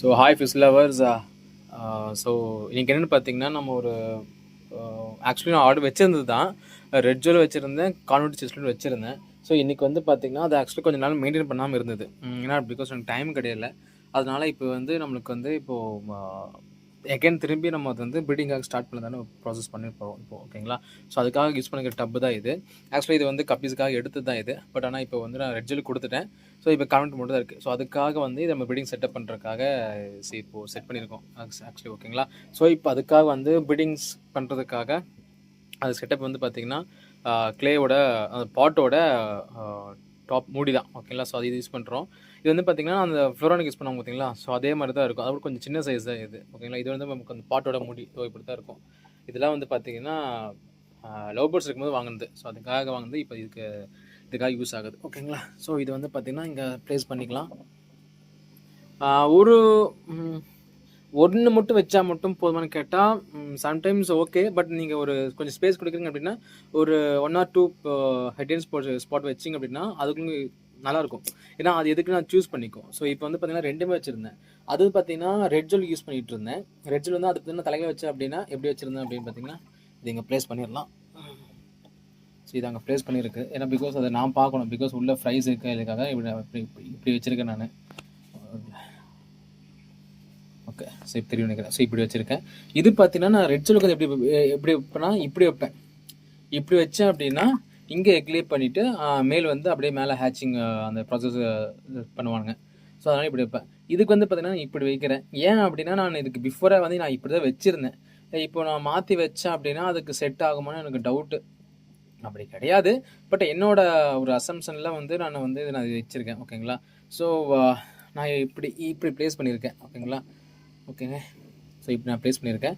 So hi fish lovers. So இன்றைக்கி என்னென்னு பார்த்தீங்கன்னா, நம்ம ஒரு ஆக்சுவலி நான் ஆர்டர் வச்சுருந்தது தான். ரெட் ஜோல் வச்சுருந்தேன், கான்வெர்ட் செஸ்லெட் வச்சுருந்தேன். ஸோ இன்றைக்கி வந்து பார்த்திங்கன்னா, அது ஆக்சுவலி கொஞ்சம் நாள் மெயின்டைன் பண்ணாமல் இருந்தது. ஏன்னா பிகாஸ் எனக்கு டைம் கிடையாது. அதனால் இப்போ வந்து நம்மளுக்கு வந்து இப்போது எகைன் திரும்பி நம்ம அது வந்து ப்ரீடிங்காக ஸ்டார்ட் பண்ண தானே ப்ராசஸ் பண்ணியிருப்போம் இப்போ, ஓகேங்களா? ஸோ அதுக்காக யூஸ் பண்ணிக்கிற டப்பு தான் இது. ஆக்சுவலி இது வந்து கப்பீஸுக்காக எடுத்து தான் இது. பட் ஆனால் இப்போ வந்து நான் ரெட் ஜெல் கொடுத்துட்டேன். ஸோ இப்போ கரண்ட் மட்டும் தான் இருக்குது. ஸோ அதுக்காக வந்து இதை நம்ம ப்ரீடிங் செட்டப் பண்ணுறதுக்காக இப்போது செட் பண்ணியிருக்கோம் ஆக்சுவலி, ஓகேங்களா? ஸோ இப்போ அதுக்காக வந்து ப்ரீடிங்ஸ் பண்ணுறதுக்காக அது செட்டப் வந்து பார்த்திங்கன்னா கிளேயோட அந்த பாட்டோட டாப் மூடி தான், ஓகேங்களா? ஸோ அது இது யூஸ் பண்ணுறோம். இது வந்து பார்த்திங்கன்னா அந்த ஃப்ளோரானிக் யூஸ் பண்ணுவாங்க பார்த்தீங்களா? ஸோ அதே மாதிரி தான் இருக்கும். அதோட கொஞ்சம் சின்ன சைஸ் தான் இது, ஓகேங்களா? இது வந்து நமக்கு அந்த பாட்டோட மூடி இப்படி தான் இருக்கும். இதெல்லாம் வந்து பார்த்திங்கன்னா லவ் பேர்ட்ஸ் இருக்கும்போது வாங்கினது. ஸோ அதுக்காக வாங்கினது. இப்போ இதுக்காக யூஸ் ஆகுது, ஓகேங்களா? ஸோ இது வந்து பார்த்திங்கன்னா இங்கே ப்ளேஸ் பண்ணிக்கலாம். ஒரு ஒன்று மட்டும் வச்சா மட்டும் போதுமானு கேட்டால் சம்டைம்ஸ் ஓகே. பட் நீங்கள் ஒரு கொஞ்சம் ஸ்பேஸ் கொடுக்குறீங்க அப்படின்னா ஒரு 1 or 2 ஹெட் ஸ்பாட் வச்சிங்க அப்படின்னா அதுக்குள்ள நல்லாயிருக்கும். ஏன்னா அது எதுக்கு நான் சூஸ் பண்ணிக்கும். ஸோ இப்போ வந்து பார்த்தீங்கன்னா ரெண்டுமே வச்சுருந்தேன். அது பார்த்தீங்கன்னா ரெட் ஜெல் யூஸ் பண்ணிகிட்டு இருந்தேன். ரெட் ஜெல் வந்து அது பார்த்தீங்கன்னா தலையில் வச்சேன் அப்படின்னா எப்படி வச்சுருந்தேன் அப்படின்னு பார்த்தீங்கன்னா இது இங்கே ப்ளேஸ் பண்ணிடலாம். ஸோ இது அங்கே ப்ளேஸ் பண்ணியிருக்கு. ஏன்னா பிகாஸ் அதை நான் பார்க்கணும். பிகாஸ் உள்ள ஃப்ரைஸ் இருக்குது, இதுக்காக இப்படி வச்சுருக்கேன் நான். ஓகே, ஸோ இப்போ தெரியும் நினைக்கிறேன். ஸோ இப்படி வச்சுருக்கேன். இது பார்த்தீங்கன்னா நான் ரெட் ஜெல்லுக்கு வந்து எப்படி வைப்பேன்னா இப்படி வைப்பேன். இப்படி வச்சேன் அப்படின்னா இங்கே எக்லேப் பண்ணிவிட்டு மேல் வந்து அப்படியே மேலே ஹேச்சிங் அந்த ப்ராசஸ் பண்ணுவாங்க. ஸோ அதனால் இப்படி வைப்பேன். இதுக்கு வந்து பார்த்தீங்கன்னா இப்படி வைக்கிறேன். ஏன் அப்படின்னா நான் இதுக்கு பிஃபோராக வந்து நான் இப்படி தான் வச்சுருந்தேன். இப்போ நான் மாற்றி வச்சேன் அப்படின்னா அதுக்கு செட் ஆகுமான்னு எனக்கு டவுட்டு. அப்படி கிடையாது. பட் என்னோட ஒரு அசம்ஷனில் வந்து நான் வந்து நான் இது வச்சுருக்கேன், ஓகேங்களா? ஸோ நான் இப்படி ப்ளேஸ் பண்ணியிருக்கேன், ஓகேங்களா? ஓகேங்க. ஸோ இப்போ நான் ப்ளேஸ் பண்ணியிருக்கேன்.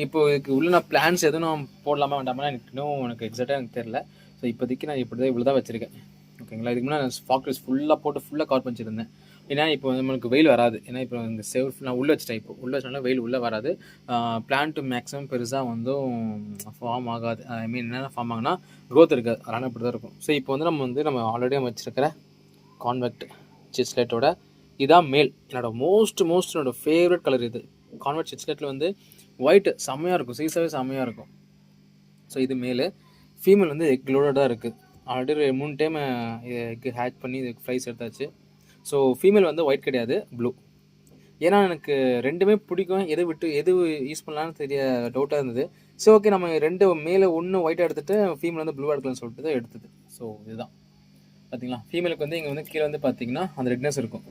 இப்போது இதுக்கு உள்ள நான் பிளான்ஸ் எதுவும் நான் போடலாமா வேண்டாமா எனக்கு எக்ஸாக்டாக எனக்கு தெரில. ஸோ இப்போதைக்கு நான் இவ்வளோ தான் வச்சுருக்கேன், ஓகேங்களா? இதுக்கு முன்னாடி நான் ஃபாக்டர்ஸ் ஃபுல்லாக கவர் பண்ணிச்சிருந்தேன். ஏன்னா இப்போ நம்மளுக்கு வெயில் வராது. ஏன்னா இப்போ இந்த செல்ஃப் நான் உள்ளே வச்சுட்டேன். இப்போ உள்ளே வச்சனால வெயில் உள்ளே வராது. பிளான்ட்டு மேக்ஸிமம் பெருசாக வந்து ஃபார்ம் ஆகாது. ஐ மீன் என்னென்ன ஃபார்ம் ஆகுனா க்ரோத் இருக்காது. அதனால் இப்படி தான் இருக்கும். ஸோ இப்போ வந்து நம்ம ஆல்ரெடி வச்சுருக்கிற கான்வெக்ட் சிஸ்லெட்டோட இதான் மேல். என்னோட ஃபேவரட் கலர் இது. கான்வெர்ட் சிஸ்லெட்டில் வந்து ஒயிட்டு செம்மையாக இருக்கும். சீசாவே செம்மையாக இருக்கும். ஸோ இது மேலு. ஃபீமேல் வந்து எக் லோடடாக இருக்குது. ஆல்ரெடி 3 டைம் எக்கு ஹேச் பண்ணி இதுக்கு ஃப்ரைஸ் எடுத்தாச்சு. ஸோ ஃபீமேல் வந்து ஒயிட் கிடையாது, ப்ளூ. ஏன்னா எனக்கு ரெண்டுமே பிடிக்கும். எது யூஸ் பண்ணலான்னு டவுட்டாக இருந்தது. ஸோ ஓகே, நம்ம மேலே ஒன்று ஒயிட்டாக எடுத்துகிட்டு ஃபீமேல் வந்து ப்ளூவாக எடுக்கலாம்னு சொல்லிட்டு தான் எடுத்தது. ஸோ இதுதான் பார்த்தீங்களா. ஃபீமேலுக்கு வந்து இங்கே வந்து கீழே வந்து பார்த்தீங்கன்னா அந்த ரெட்னஸ் இருக்கும்.